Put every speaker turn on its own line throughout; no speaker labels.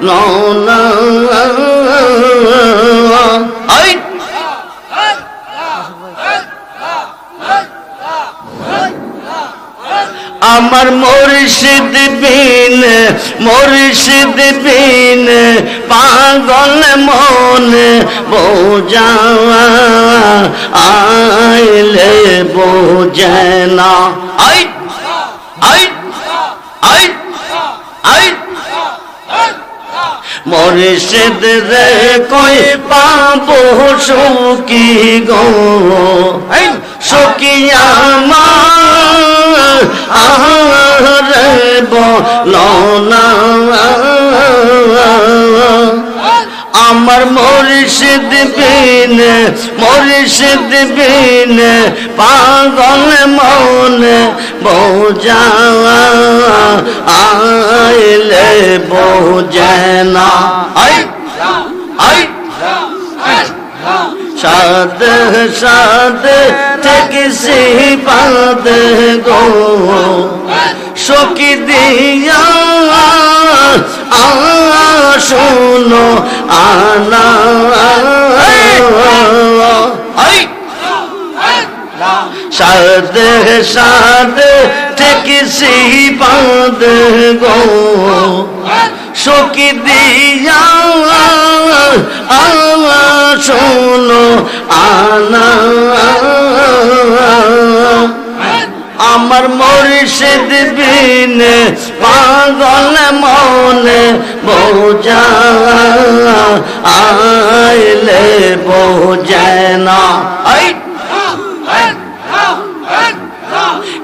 লনা আমার মুর্শিদ বিন পাগল মন বোঝা আইলে বোঝে না আই আই আই আই মুর্শিদ রে কই পাবো সুখী গো সুখী আমার বলো না আমার মুর্শিদ বিন পাগল মন বোঝা আইলে বোঝে না আই আই সাদ সাদ থেকে সিপাদ গো সখী দিয়া শোনো আনা সাদ সাদ থেকে সিপাদ গো সখী দিয়া শোনো আনা আমার মুর্শিদ বিন পাগল মনে বোঝা আইলে বোঝে না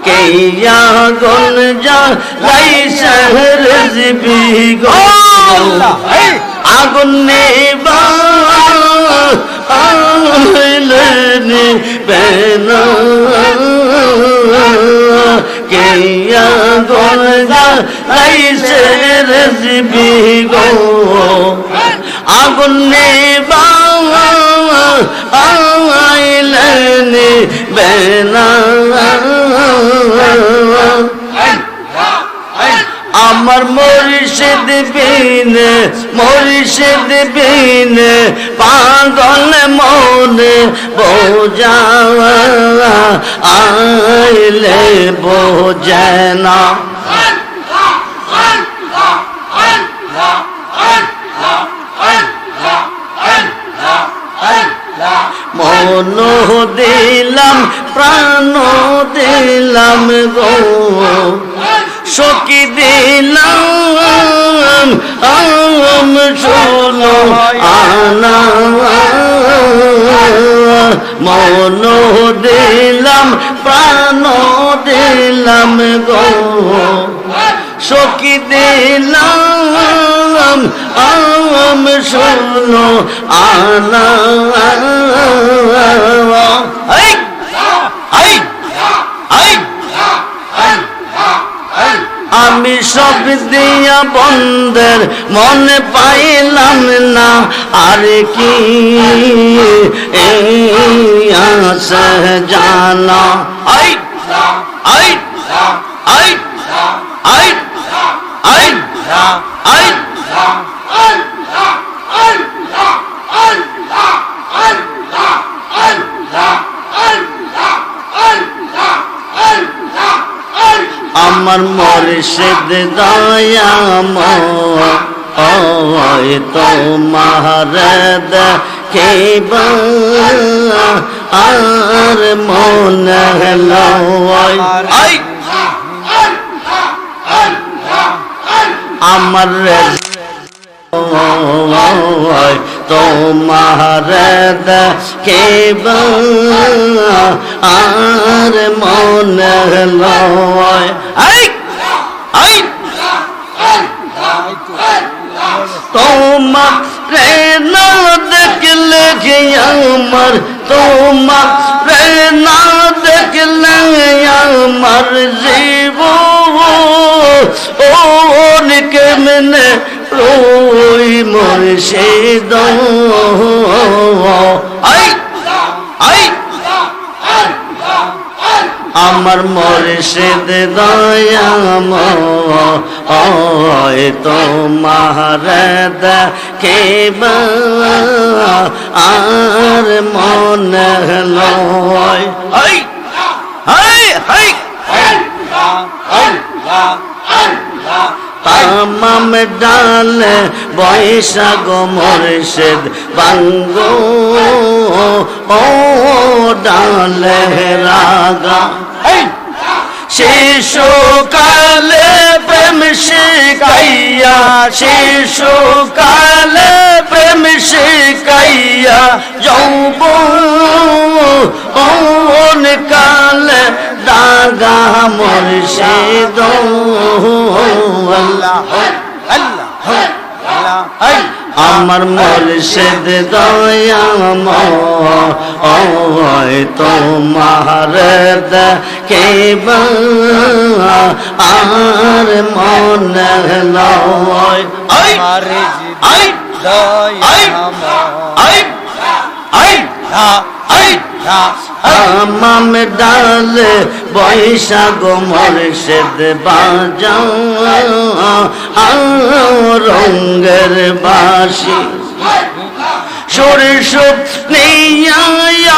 কেয়া গন যা লাই শহর জিবি গো আগুন নেবা আইলেনি বেনা কেয়া গন যা লাই শহর জিবি গো আগুন নেবা আইলেনি বেনা আমার মুর্শিদ বিন পাগল মন বোঝা আইলে বোঝে না মন দিলাম প্রাণ দিলাম গো সখী দিলাম শোনো আনা মন দিলাম প্রাণ দিলাম গো সখী দিলাম শোনো আনা আমি সব দিয়া বন্ধের মনে পাইলাম না আর কি আছে জানা I I I I I I আমার মুর্শিদ দয়াময় তোমার দেখিবা আর মনে লয় আমার তোমার দেখিবা আর মনে লয় তোমার না দেখলে আমার তোমার না দেখলে আমার জীবন কেমনে রই মুর্শিদ আমার মুর্শিদ দয়াময় তোমার দেখিবা আর মনে লয় হাই হাই হাই তামাম ডালে বৈশাখ মুর্শিদ বাঙ্গো ও ডালে রাগা শিশুকালে প্রেম শিখাইয়া শিশুকালে প্রেম শিখাইয়া যৌবন কালে দাগা মুর্শিদ আমার মুর্শিদ দয়াময় তোমার দেখিবা আর মনে লয়
আমার
আমাম ডালে বৈশাখ মুর্শিদ বাজাও রঙ্গের বাসি সরষ নিয়া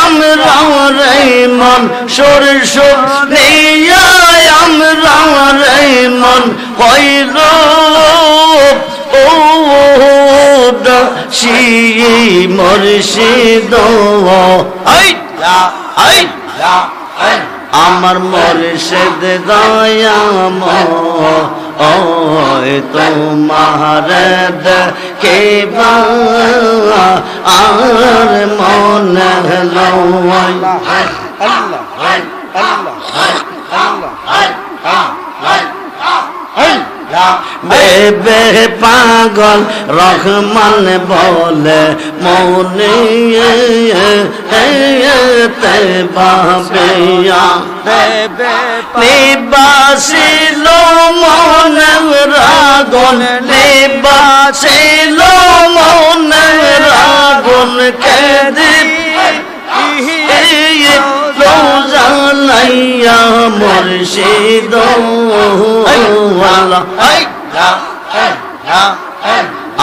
আমরা রে মন সরষ নিয়া আমরা রে মন হইল দাসী মুর্শিদ আমার মুর্শিদ দয়াময় তোমার দেখিবা আর মনে লয় বেবে পাগল রহমান বলে মনে বাবিয়া নিবাসিল মনের রাগন নিবাসিল মনের রাগন কেদি জানাইয়া মুর্শিদ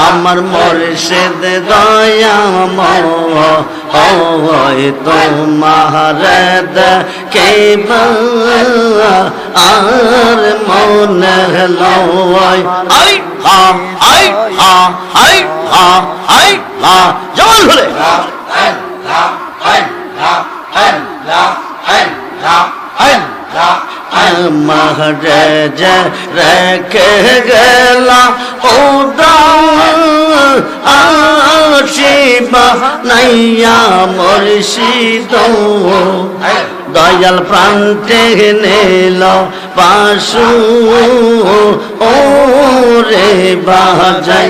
আমার মুর্শিদ দয়াময় তোমার দেখিবা আর মনে লয় জল হলে মহারাজ রেখে গেলা শিবা নাইয়া মুর্শিদ দয়াল প্রান্তে নিল বাসু ও রে বাজাই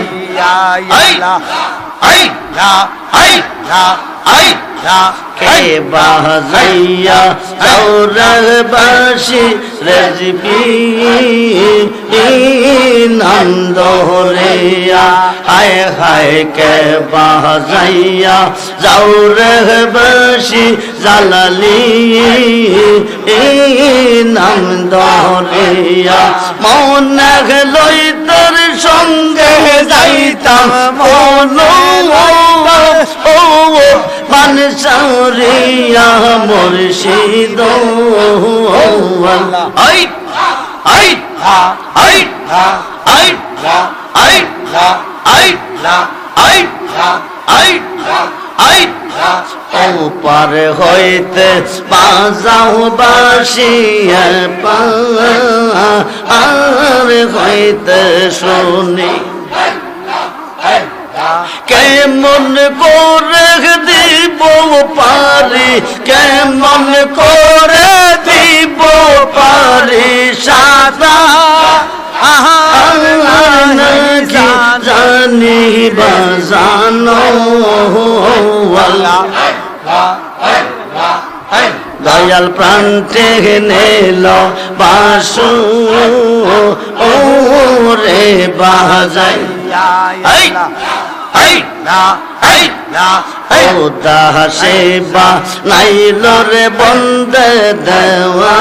কে বাজাইয়া চৌরার বাসি রেজবি নন্দ রিয়া হায় হায় কে বাজাইয়া চৌরার বাসি জালালি নন্দ রিয়া মনে লই তোর সঙ্গে যাইতাম মানসারিয়া মুর্শিদ পার হইতে বাজাও বাসিয়া পার হইতে শুনি কেমন করে দিব পারি কেমন করে দিব পারি সাদা জানি বাজানো দয়াল প্রান্তে নেল বাসু ও রে বাজাই উদাসে বা নাইল রে বন্দে দেওয়া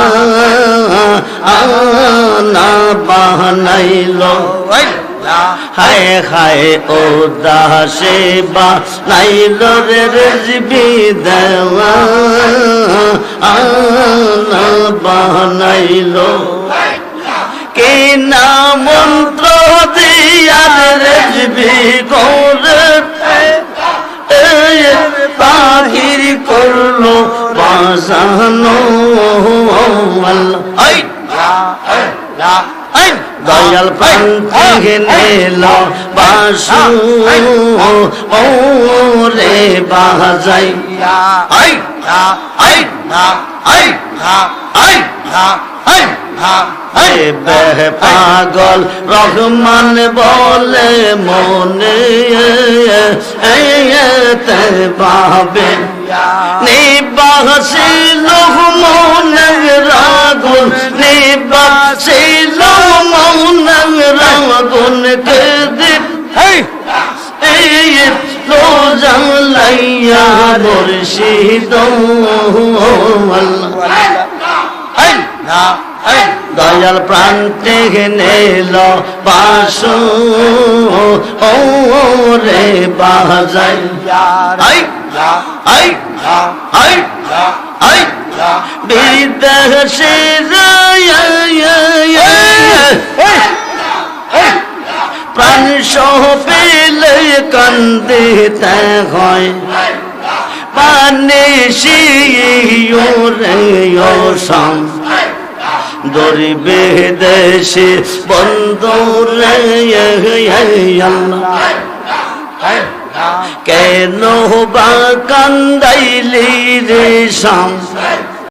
না বানাইল হায় হায় উদাসে বা নাইল রে রেজবি দেওয়া না বানাইল কে না মন্ত্র দিয়ার রেজবি করে বাহির করলো বাজানো দয়াল প্রাণ থেকে নিল বাসু ও রে বাজাই পাগল রহমান বলে মনে বাবে নিবাসিল মনের রাগুন নিবাসিল মনের রাগুন কে দিন জানলাইয়া মুর্শিদ দয়াল প্রাণ থেকে নিল বাসু ও রে বাজাই বিদেশে প্রাণ সহ পেলে কান্দিতে হয় পানি শিও রে ও সাম দরিবে দেশে বন্ধু রে আল্লাহ কেন বা কান্দাইলি রে শাম